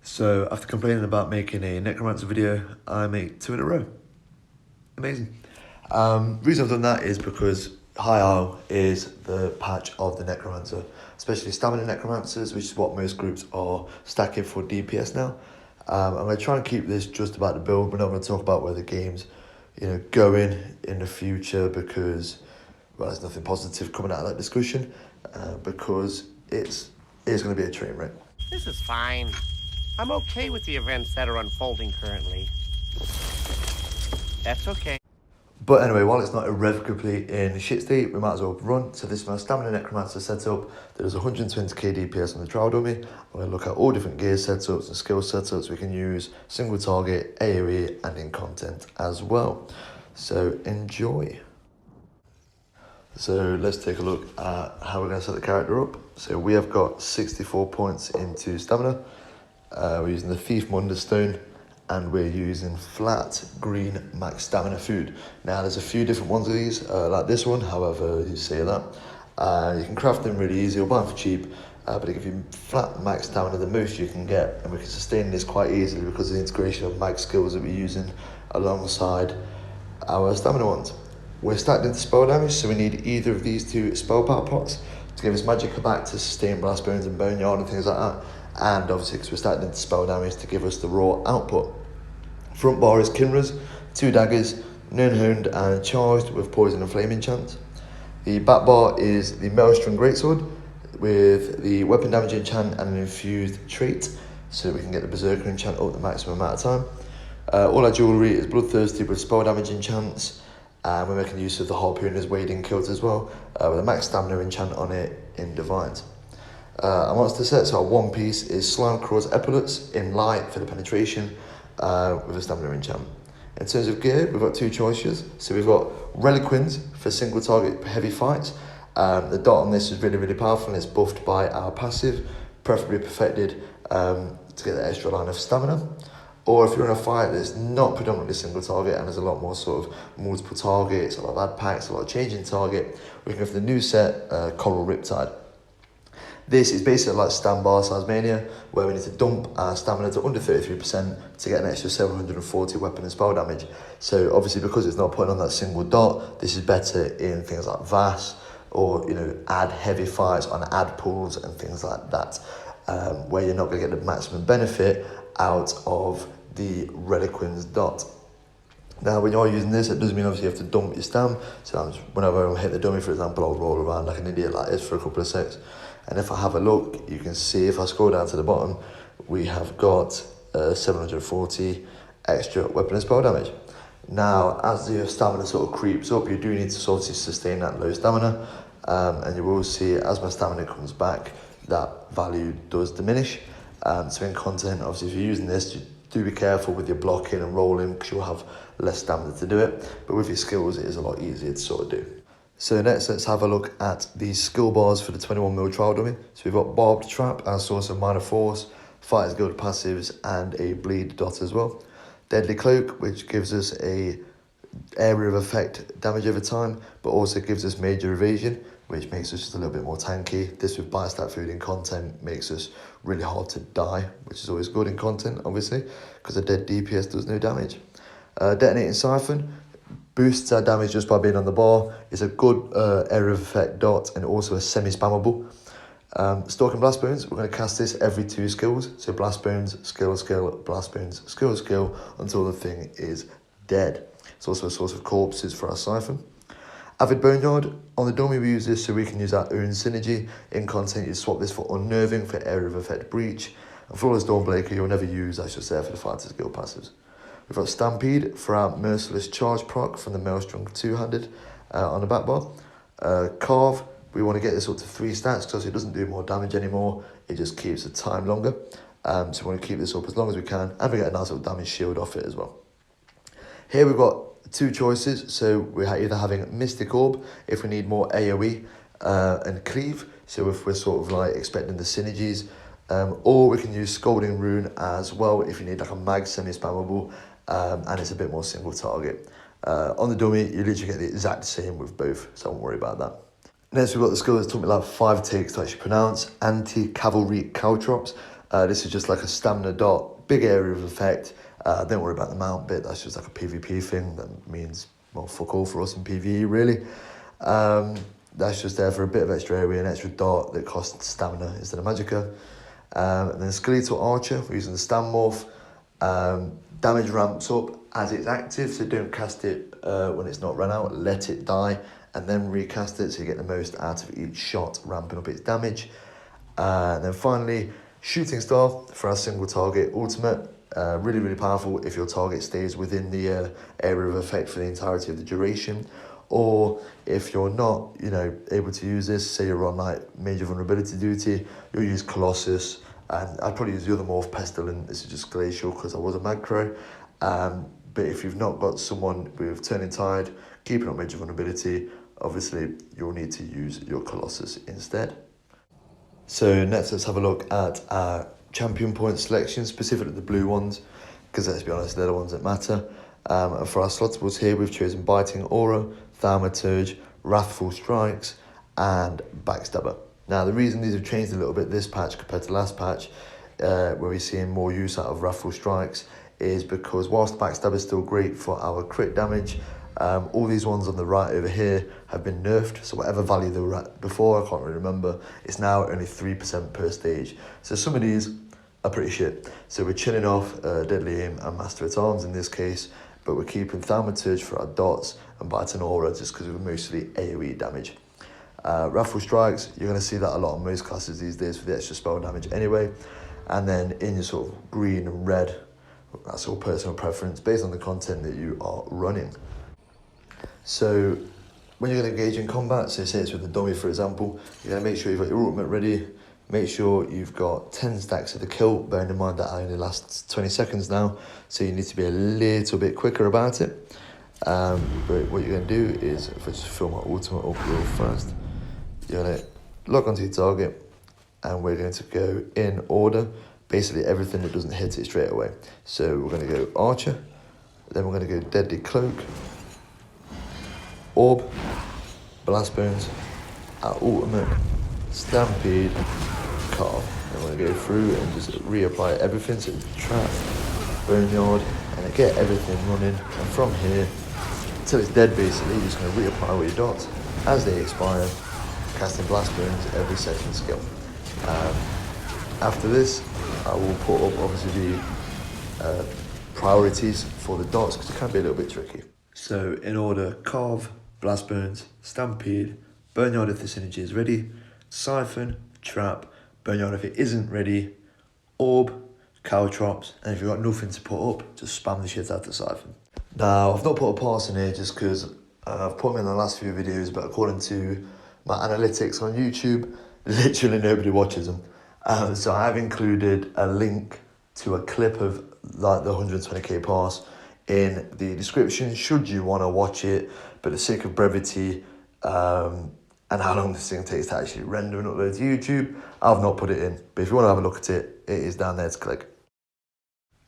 So after complaining about making a Necromancer video, I make 2 in a row. Amazing. Reason I've done that is because High Isle is the patch of the Necromancer, especially Stamina Necromancers, which is what most groups are stacking for DPS now. I'm going to try and keep this just about the build. We're not going to talk about where the game's going in the future because, well, there's nothing positive coming out of that discussion because it's going to be a train wreck. This is fine. I'm okay with the events that are unfolding currently. That's okay. But anyway, while it's not irrevocably in shit state, we might as well run. So this is my Stamina Necromancer setup. There's 120k DPS on the trial dummy. I'm going to look at all different gear setups and skill setups we can use, single target, AoE, and in content as well. So enjoy. So let's take a look at how we're going to set the character up. So we have got 64 points into Stamina. We're using the Thief Munderstone, and we're using flat green max stamina food. Now there's a few different ones of these, like this one, however you say that. You can craft them really easy or buy them for cheap, but they give you flat max stamina, the most you can get, and we can sustain this quite easily because of the integration of mag skills that we're using alongside our stamina ones. We're stacked into spell damage, so we need either of these two spell power pots to give us magic back to sustain Blastbones and Boneyard and things like that. And obviously because we're starting into spell damage to give us the raw output. Front bar is Kinras, 2 daggers, known honed and charged with poison and flame enchant. The back bar is the Maelstrom Greatsword with the weapon damage enchant and an infused trait, so we can get the Berserker enchant up the maximum amount of time. All our jewellery is bloodthirsty with spell damage enchants, and we're making use of the Harpooners wading Kilt as well, with a max stamina enchant on it in Divines. Our monster sets, our one piece is Slimecraw's Epaulets in light for the penetration with a stamina enchant. In terms of gear, we've got 2 choices. So we've got Relequens for single target heavy fights. The dot on this is really powerful and it's buffed by our passive, preferably perfected to get the extra line of stamina. Or if you're in a fight that's not predominantly single target and there's a lot more sort of multiple targets, a lot of ad packs, a lot of changing target, we can go for the new set, Coral Riptide. This is basically like Stam Bar Size Mania, where we need to dump our stamina to under 33% to get an extra 740 weapon and spell damage. So obviously because it's not putting on that single dot, this is better in things like VAS or ad heavy fights on ad pools and things like that, where you're not going to get the maximum benefit out of the Relequens dot. Now when you're using this, it doesn't mean obviously you have to dump your stam. So whenever I hit the dummy, for example, I'll roll around like an idiot like this for a couple of seconds. And if I have a look, you can see if I scroll down to the bottom, we have got 740 extra weapon and spell damage. Now, as your stamina sort of creeps up, you do need to sort of sustain that low stamina. And you will see as my stamina comes back, that value does diminish. So in content, obviously, if you're using this, do be careful with your blocking and rolling because you'll have less stamina to do it. But with your skills, it is a lot easier to sort of do. So next, let's have a look at the skill bars for the 21mm trial dummy. So we've got Barbed Trap as source of minor force, Fighter's Guild passives, and a bleed dot as well. Deadly Cloak, which gives us a area of effect damage over time, but also gives us major evasion, which makes us just a little bit more tanky. This with bistat food in content makes us really hard to die, which is always good in content, obviously, because a dead DPS does no damage. Detonating Siphon boosts our damage just by being on the bar. It's a good area of effect dot and also a semi-spammable. Stalking Blastbones, we're going to cast this every 2 skills. So Blastbones, skill, Blastbones, skill, until the thing is dead. It's also a source of corpses for our Siphon. Avid Boneyard, on the dummy we use this so we can use our own synergy. In content you swap this for Unnerving for area of effect breach. And Flawless Dawnbreaker you'll never use, I should say, for the Fighter's Guild passives. We've got Stampede for our Merciless Charge proc from the Maelstrom 2-handed on the back bar. Carve, we want to get this up to 3 stats because it doesn't do more damage anymore. It just keeps the time longer. So we want to keep this up as long as we can, and we get a nice little damage shield off it as well. Here we've got 2 choices. So we're either having Mystic Orb if we need more AoE and Cleave. So if we're sort of like expecting the synergies. Or we can use Scalding Rune as well if you need like a mag semi-spammable. And it's a bit more single target. On the dummy, you literally get the exact same with both, so don't worry about that. Next, we've got the skill that took me like 5 takes to actually pronounce, Anti-cavalry Caltrops. This is just like a stamina dot, big area of effect. Don't worry about the mount bit, that's just like a PvP thing. That means, well, fuck all for us in PvE, really. That's just there for a bit of extra area, an extra dot that costs stamina instead of magicka. And then Skeletal Archer, we're using the Stam Morph. Damage ramps up as it's active, so don't cast it when it's not run out, let it die, and then recast it so you get the most out of each shot, ramping up its damage. And then finally, Shooting Star for our single target ultimate. Really, really powerful if your target stays within the area of effect for the entirety of the duration. Or if you're not, able to use this, say you're on like major vulnerability duty, you'll use Colossus, and I'd probably use the other morph, Pestilent. This is just Glacial because I was a macro. But if you've not got someone with Turning Tide, keeping up major vulnerability, obviously you'll need to use your Colossus instead. So next, let's have a look at our champion point selection, specifically the blue ones, because let's be honest, they're the ones that matter. And for our slottables here, we've chosen Biting Aura, Thaumaturge, Wrathful Strikes, and Backstabber. Now, the reason these have changed a little bit this patch compared to last patch, where we're seeing more use out of Wrathful Strikes, is because whilst Backstabber is still great for our crit damage, all these ones on the right over here have been nerfed. So whatever value they were at before, I can't really remember, it's now only 3% per stage. So some of these are pretty shit. So we're chilling off Deadly Aim and Master at Arms in this case, but we're keeping Thaumaturge for our dots and Biting Aura just because we're mostly AoE damage. Wrathful Strikes, you're going to see that a lot on most classes these days for the extra spell damage anyway. And then in your sort of green and red, that's all personal preference based on the content that you are running. So when you're going to engage in combat, so say it's with the dummy for example, you're going to make sure you've got your ultimate ready, make sure you've got 10 stacks of the Kilt, bearing in mind that only lasts 20 seconds now, so you need to be a little bit quicker about it. But what you're going to do is, if I just fill my ultimate up real fast, you're going to lock onto your target, and we're going to go in order, basically everything that doesn't hit it straight away. So we're going to go Archer, then we're going to go Deadly Cloak, Orb, Blastbones, our ultimate, Stampede, Carve. And we're going to go through and just reapply everything, so Trap, Boneyard, and get everything running. And from here, until it's dead basically, you're just going to reapply all your dots. As they expire, casting Blastbones every second skill. After this, I will put up obviously the priorities for the dots, because it can be a little bit tricky. So in order, Carve, Blastbones, Stampede, Boneyard if the synergy is ready, Siphon, Trap, Boneyard if it isn't ready, Orb, Caltrops, and if you've got nothing to put up, just spam the shit out of Siphon. Now, I've not put a pass in here just because I've put them in the last few videos, but according to my analytics on YouTube, literally nobody watches them. So I have included a link to a clip of like the 120k pass in the description should you want to watch it, but the sake of brevity and how long this thing takes to actually render and upload to YouTube, I've not put it in. But if you want to have a look at it, it is down there to click.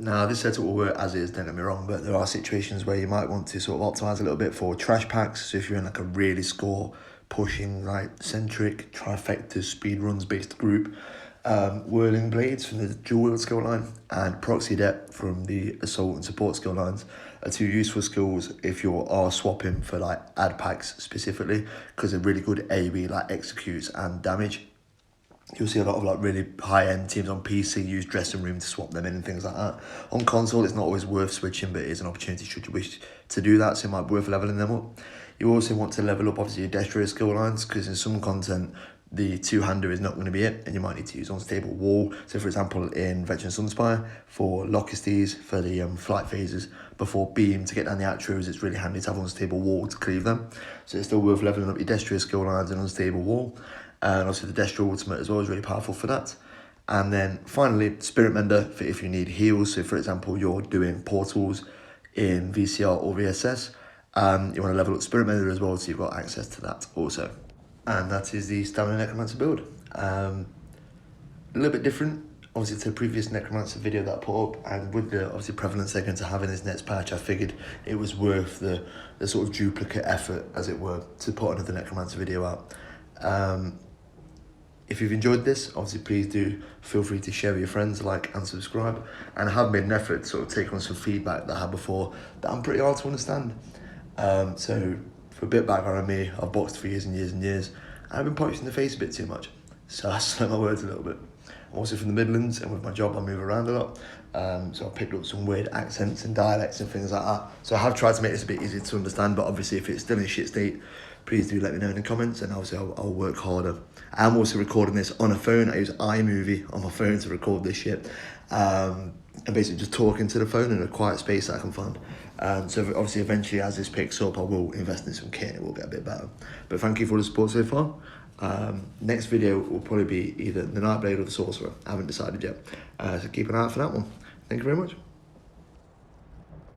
Now, this setup will work as is, don't get me wrong, but there are situations where you might want to sort of optimize a little bit for trash packs. So if you're in like a really score pushing, like centric, trifecta speed runs based group, Whirling Blades from the dual wield skill line and Proxy Depth from the assault and support skill lines are two useful skills if you are swapping for like ad packs specifically, because they're really good AoE like executes and damage. You'll see a lot of like really high-end teams on PC use Dressing Room to swap them in and things like that. On console, it's not always worth switching, but it is an opportunity should you wish to do that, so it might be worth leveling them up. You also want to level up obviously your Destroyer skill lines, because in some content, the two-hander is not going to be it, and you might need to use Unstable Wall. So for example, in Veteran Sunspire, for Lockesties, for the flight phases, before Beam to get down the Atros, it's really handy to have Unstable Wall to cleave them. So it's still worth leveling up your Destroyer skill lines and Unstable Wall. And also the Destroyer Ultimate as well is really powerful for that. And then finally, Spirit Mender for if you need heals. So for example, you're doing portals in VCR or VSS, you want to level up Spirit Mender as well, so you've got access to that also. And that is the Stamina Necromancer build. A little bit different, obviously, to the previous Necromancer video that I put up, and with the obviously prevalence they're going to have in this next patch, I figured it was worth the sort of duplicate effort, as it were, to put another Necromancer video out. If you've enjoyed this, obviously please do feel free to share with your friends, like and subscribe. And I have made an effort to sort of take on some feedback that I had before that I'm pretty hard to understand. So for a bit of background on me, I've boxed for years and years and years, and I've been punched in the face a bit too much. So I slow my words a little bit. I'm also from the Midlands, and with my job I move around a lot. So I picked up some weird accents and dialects and things like that. So I have tried to make this a bit easier to understand, but obviously if it's still in a shit state, please do let me know in the comments, and obviously I'll work harder. I'm also recording this on a phone. I use iMovie on my phone to record this shit. And basically just talking to the phone in a quiet space that I can find. So obviously eventually as this picks up, I will invest in some kit and it will get a bit better. But thank you for the support so far. Next video will probably be either the Nightblade or the Sorcerer. I haven't decided yet. So keep an eye out for that one. Thank you very much.